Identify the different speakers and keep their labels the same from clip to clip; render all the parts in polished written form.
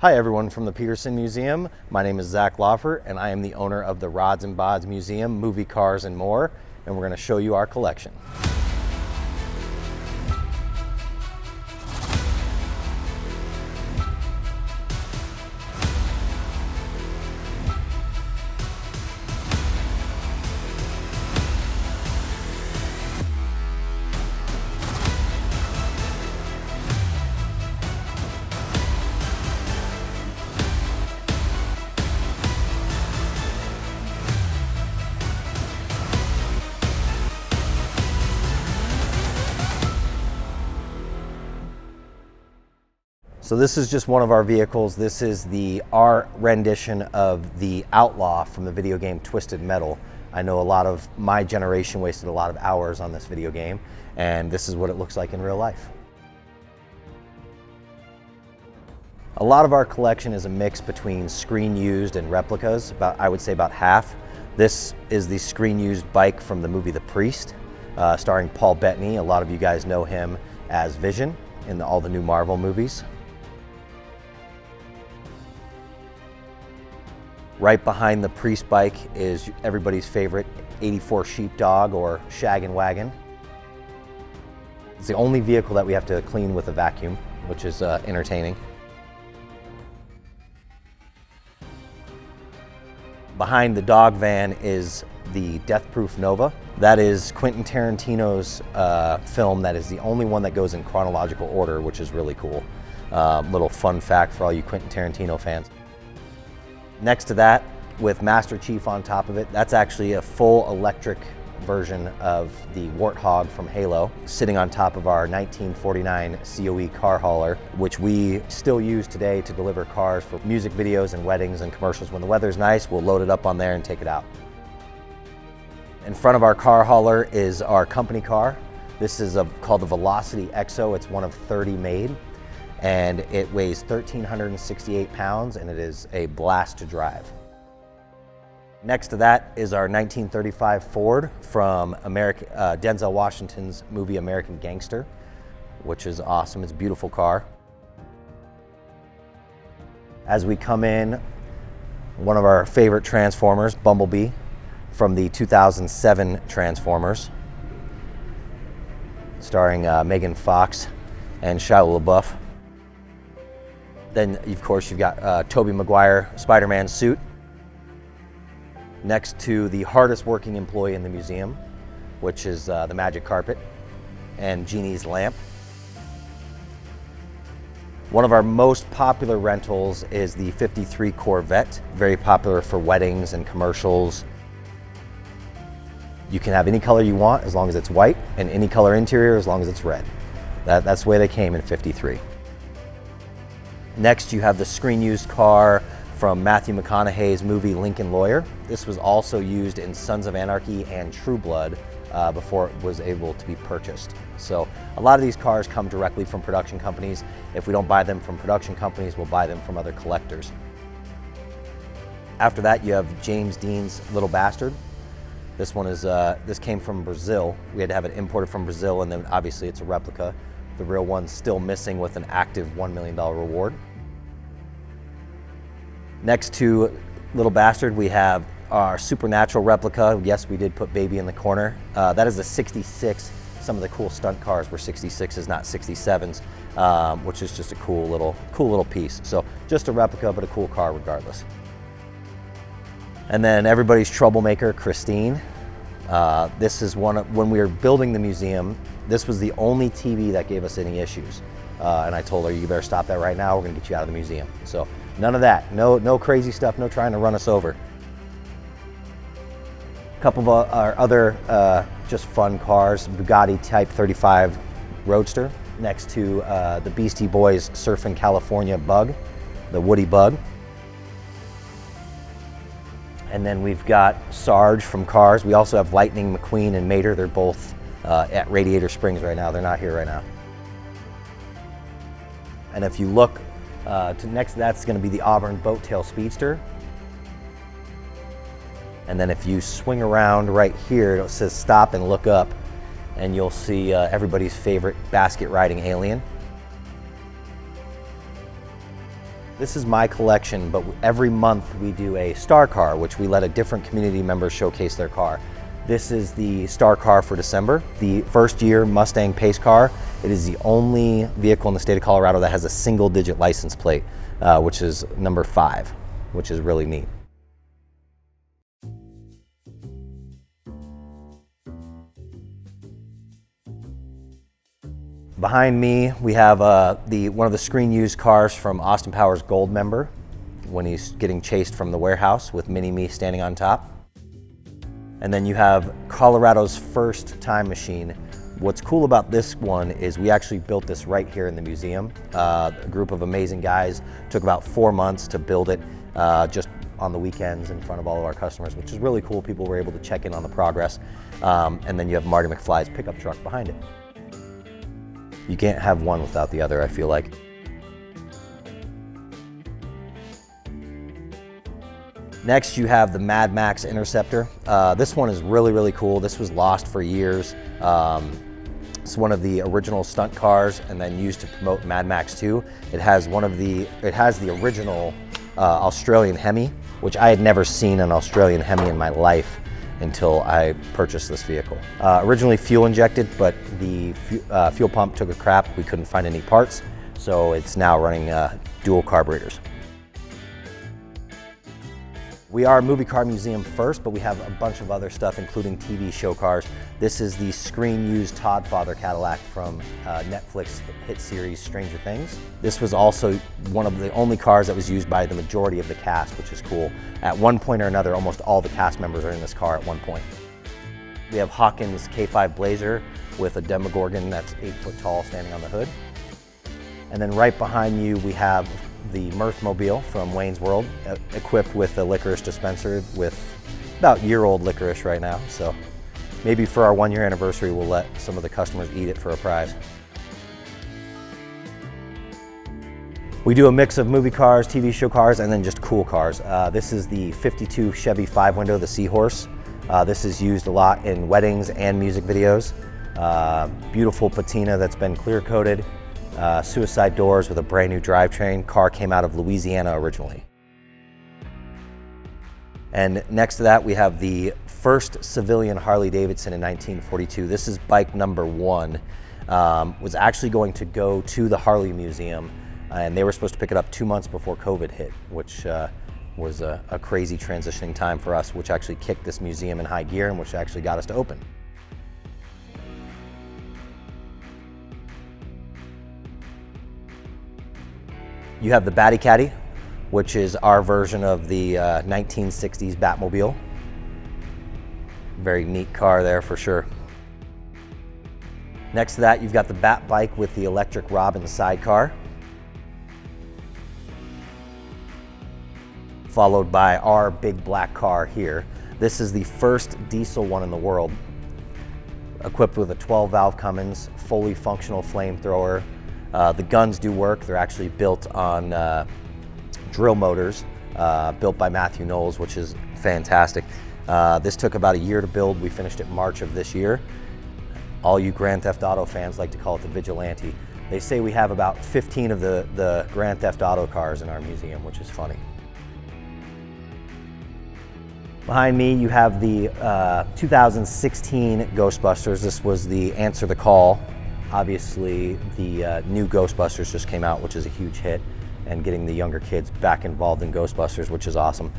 Speaker 1: Hi everyone from the Peterson Museum. My name is Zack and I am the owner of the Rodz Bodz Museum, movie cars and more, and we're going to show you our collection. So this is just one of our vehicles. This is our rendition of the Outlaw from the video game Twitsted Metal. I know a lot of my generation wasted a lot of hours on this video game, and this is what it looks like in real life. A lot of our collection is a mix between screen used and replicas, I would say about half. This is the screen used bike from the movie The Priest, starring Paul Bettany. A lot of you guys know him as Vision in all the new Marvel movies. Right behind the Priest bike is everybody's favorite 84 Sheepdog or Shag and Wagon. It's the only vehicle that we have to clean with a vacuum, which is entertaining. Behind the dog van is the Death Proof Nova. That is Quentin Tarantino's film that is the only one that goes in chronological order, which is really cool. Little fun fact for all you Quentin Tarantino fans. Next to that, with Master Chief on top of it, that's actually a full electric version of the Warthog from Halo, sitting on top of our 1949 COE car hauler, which we still use today to deliver cars for music videos and weddings and commercials. When the weather's nice, we'll load it up on there and take it out. In front of our car hauler is our company car. This is called the Velocity EXO. It's one of 30 made. And it weighs 1,368 pounds, and it is a blast to drive. Next to that is our 1935 Ford from Denzel Washington's movie American Gangster, which is awesome. It's a beautiful car. As we come in, one of our favorite Transformers, Bumblebee, from the 2007 Transformers, starring Megan Fox and Shia LaBeouf. Then, of course, you've got Tobey Maguire Spiderman suit. Next to the hardest working employee in the museum, which is the magic carpet and Genie's lamp. One of our most popular rentals is the '53 Corvette, very popular for weddings and commercials. You can have any color you want as long as it's white, and any color interior as long as it's red. That's the way they came in '53. Next, you have the screen used car from Matthew McConaughey's movie Lincoln Lawyer. This was also used in Sons of Anarchy and True Blood before it was able to be purchased. So a lot of these cars come directly from production companies. If we don't buy them from production companies, we'll buy them from other collectors. After that, you have James Dean's Little Bastard. This one is this came from Brazil. We had to have it imported from Brazil, and then obviously it's a replica. The real one's still missing with an active $1 million reward. Next to Little Bastard, we have our Supernatural replica. Yes, we did put Baby in the corner. That is a 66. Some of the cool stunt cars were 66s, not 67s, which is just a cool little piece. So just a replica, but a cool car regardless. And then everybody's troublemaker, Christine. This is when we were building the museum, this was the only TV that gave us any issues. And I told her, you better stop that right now, we're gonna get you out of the museum. So none of that, no crazy stuff, no trying to run us over. A couple of our other just fun cars, Bugatti Type 35 Roadster, next to the Beastie Boys Surfin' California Bug, the Woody Bug. And then we've got Sarge from Cars. We also have Lightning McQueen and Mater. They're both at Radiator Springs right now. They're not here right now. And if you look next to that's going to be the Auburn Boat Tail Speedster. And then if you swing around right here, it says stop and look up, and you'll see everybody's favorite basket riding alien. This is my collection, but every month we do a star car, which we let a different community member showcase their car. This is the star car for December, the first year Mustang pace car. It is the only vehicle in the state of Colorado that has a single-digit license plate, which is number 5, which is really neat. Behind me, we have one of the screen used cars from Austin Powers Gold Member when he's getting chased from the warehouse with Mini-Me standing on top. And then you have Colorado's first time machine. What's cool about this one is we actually built this right here in the museum. A group of amazing guys took about 4 months to build it just on the weekends in front of all of our customers, which is really cool. People were able to check in on the progress. And then you have Marty McFly's pickup truck behind it. You can't have one without the other, I feel like. Next, you have the Mad Max Interceptor. This one is really, really cool. This was lost for years. It's one of the original stunt cars and then used to promote Mad Max 2. It has the original Australian Hemi, which I had never seen an Australian Hemi in my life until I purchased this vehicle. Originally fuel injected, but the fuel pump took a crap. We couldn't find any parts, so it's now running dual carburetors. We are a movie car museum first, but we have a bunch of other stuff, including TV show cars. This is the screen-used Todd Father Cadillac from Netflix hit series Stranger Things. This was also one of the only cars that was used by the majority of the cast, which is cool. At one point or another, almost all the cast members are in this car at one point. We have Hawkins K5 Blazer with a Demogorgon that's 8 foot tall standing on the hood. And then right behind you, we have the Mirthmobile from Wayne's World, equipped with a licorice dispenser with about year-old licorice right now. So maybe for our 1-year anniversary, we'll let some of the customers eat it for a prize. We do a mix of movie cars, TV show cars, and then just cool cars. This is the 52 Chevy 5-window, the Seahorse. This is used a lot in weddings and music videos. Beautiful patina that's been clear coated. Suicide doors with a brand new drivetrain. Car came out of Louisiana originally. And next to that, we have the first civilian Harley Davidson in 1942. This is bike number 1. Was actually going to go to the Harley Museum, and they were supposed to pick it up 2 months before COVID hit, which was a crazy transitioning time for us, which actually kicked this museum in high gear and which actually got us to open. You have the Batty Caddy, which is our version of the 1960s Batmobile. Very neat car there for sure. Next to that, you've got the Bat Bike with the electric Robin sidecar, followed by our big black car here. This is the first diesel one in the world, equipped with a 12-valve Cummins, fully functional flamethrower. The guns do work. They're actually built on drill motors, built by Matthew Knowles, which is fantastic. This took about a year to build. We finished it March of this year. All you Grand Theft Auto fans like to call it the Vigilante. They say we have about 15 of the Grand Theft Auto cars in our museum, which is funny. Behind me, you have the 2016 Ghostbusters. This was the Answer the Call. Obviously, the new Ghostbusters just came out, which is a huge hit, and getting the younger kids back involved in Ghostbusters, which is awesome.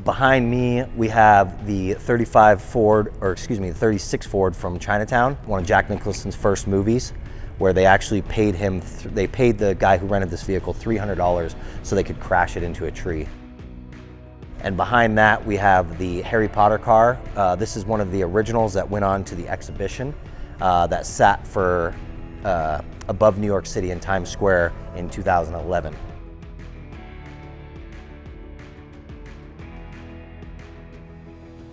Speaker 1: Behind me, we have the 36 Ford from Chinatown, one of Jack Nicholson's first movies, where they actually paid him, they paid the guy who rented this vehicle $300 so they could crash it into a tree. And behind that, we have the Harry Potter car. This is one of the originals that went on to the exhibition that sat for above New York City in Times Square in 2011.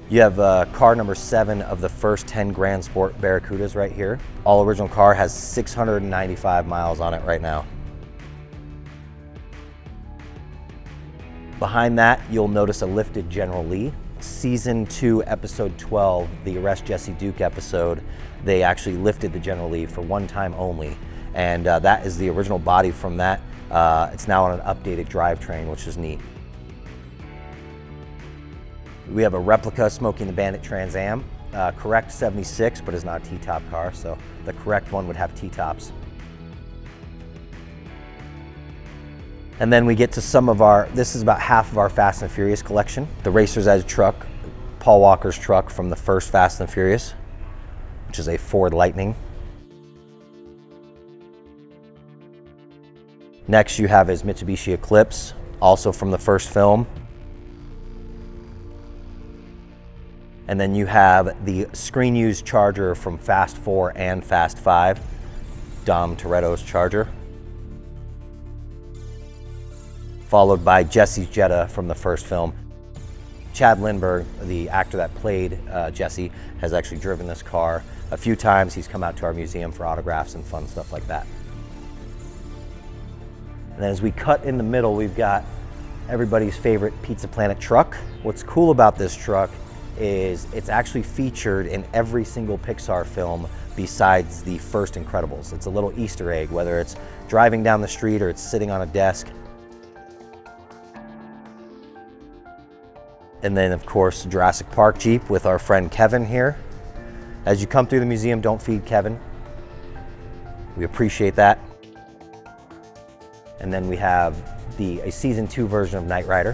Speaker 1: You have car number 7 of the first 10 Grand Sport Barracudas right here. All original car has 695 miles on it right now. Behind that, you'll notice a lifted General Lee. Season 2, episode 12, the Arrest Jesse Duke episode, they actually lifted the General Lee for one time only. And that is the original body from that. It's now on an updated drivetrain, which is neat. We have a replica Smokey and the Bandit Trans Am, correct 76, but is not a T-top car, so the correct one would have T-tops. And then we get to some of our, this is about half of our Fast and Furious collection. The Racer's Edge truck, Paul Walker's truck from the first Fast and Furious, which is a Ford Lightning. Next you have his Mitsubishi Eclipse, also from the first film. And then you have the screen-used Charger from Fast 4 and Fast 5, Dom Toretto's Charger. Followed by Jesse's Jetta from the first film. Chad Lindbergh, the actor that played Jesse, has actually driven this car a few times. He's come out to our museum for autographs and fun stuff like that. And then as we cut in the middle, we've got everybody's favorite Pizza Planet truck. What's cool about this truck is it's actually featured in every single Pixar film besides the first Incredibles. It's a little Easter egg, whether it's driving down the street or it's sitting on a desk. And then of course, Jurassic Park Jeep with our friend Kevin here. As you come through the museum, don't feed Kevin. We appreciate that. And then we have a season 2 version of Knight Rider,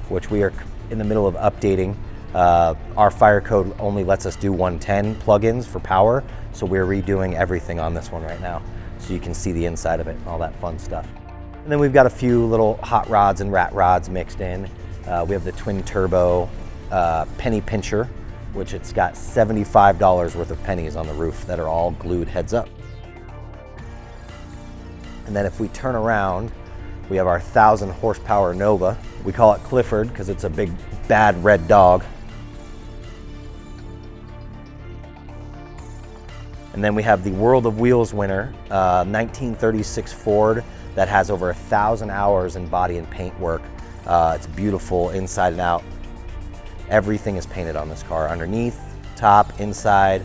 Speaker 1: which we are in the middle of updating. Our fire code only lets us do 110 plugins for power, so we're redoing everything on this one right now, so you can see the inside of it and all that fun stuff. And then we've got a few little hot rods and rat rods mixed in. We have the twin turbo penny pincher, which it's got $75 worth of pennies on the roof that are all glued heads up. And then if we turn around, we have our 1,000 horsepower Nova. We call it Clifford because it's a big bad red dog. And then we have the World of Wheels winner, 1936 Ford that has over 1,000 hours in body and paint work. It's beautiful inside and out. Everything is painted on this car, underneath, top, inside,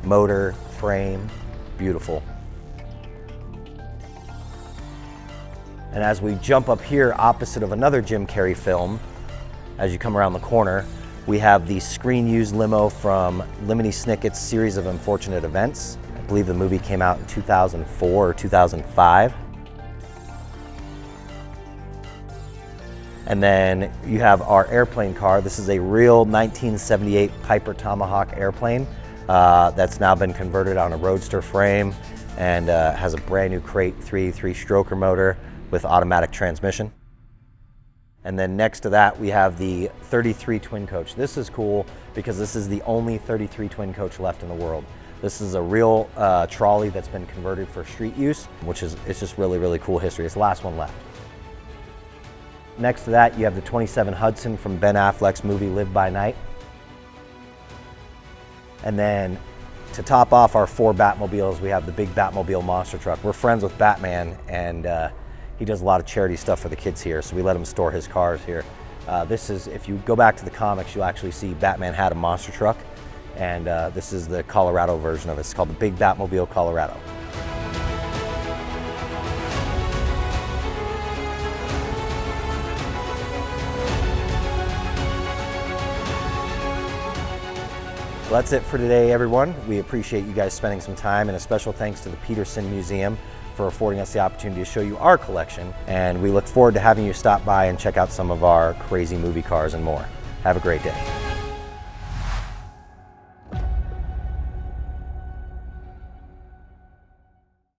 Speaker 1: motor, frame, beautiful. And as we jump up here opposite of another Jim Carrey film, as you come around the corner, we have the screen-used limo from Lemony Snicket's Series of Unfortunate Events. I believe the movie came out in 2004 or 2005. And then you have our airplane car. This is a real 1978 Piper Tomahawk airplane that's now been converted on a roadster frame and has a brand new crate 383 stroker motor with automatic transmission. And then next to that, we have the 33 twin coach. This is cool because this is the only 33 twin coach left in the world. This is a real trolley that's been converted for street use, which is, it's just really, really cool history. It's the last one left. Next to that, you have the 27 Hudson from Ben Affleck's movie Live by Night. And then to top off our 4 Batmobiles, we have the big Batmobile monster truck. We're friends with Batman, and he does a lot of charity stuff for the kids here, so we let him store his cars here. This is, if you go back to the comics, you'll actually see Batman had a monster truck, and this is the Colorado version of it. It's called the Big Batmobile Colorado. Well, that's it for today, everyone. We appreciate you guys spending some time, and a special thanks to the Peterson Museum for affording us the opportunity to show you our collection. And we look forward to having you stop by and check out some of our crazy movie cars and more. Have a great day.